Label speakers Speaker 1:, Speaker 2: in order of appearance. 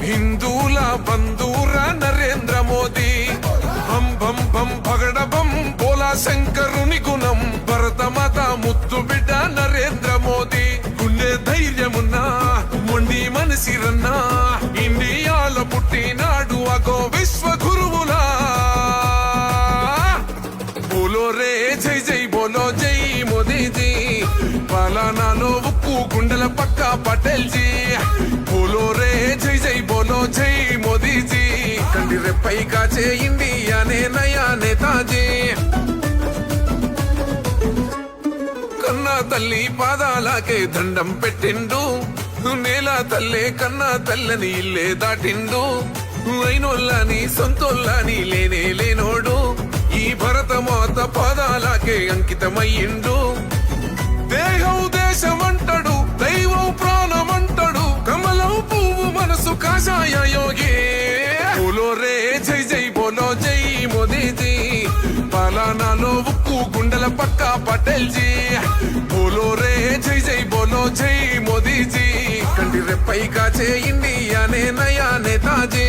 Speaker 1: हिंदूला बंधूरा नरेंद्र मोदी बम बम बम भगड़ बम बोला शंकरुनि गुणम भरतमाता मुद्दु बिड्ड नरेंद्र मोदी गुंडे धैर्यमुन्ना मोंडी मनसिरन्ना इंडियालो पुट्टिनाडु अगो विश्व गुरुवुला बोलो रे जय जय बोलो जय मोदी जी పాలనాలో ఉక్కు గుండెల పక్క పటేల్ జీ బోలో రే జై జై బోలో జై మోదీజీ కండి రెప్పై కాచే ఇండియానే నయా నేతాజీ కన్నా తల్లి పాదాలకే దండం పెట్టిండు నేల తల్లే కన్నా తల్లని ఇల్లే దాటిండు అయినోళ్ళని సొంతోళ్ళని లేనే లేనోడు ఈ భరతమాత పాదాలకే అంకితమయ్యిండు దేహం దేశమంటాడు దైవం ప్రాణమంటాడు కమలం పువ్వు మనసు కాషాయ యోగి బోలో రే జై జై బోలో జై మోదీజీ పాలనాలో ఉక్కు గుండెల పక్క పటేల్ జీ బోలో రే జై జై బోలో జై మోదీజీ కంటి రెప్పై కాచే ఇండియానే నయా నేతాజీ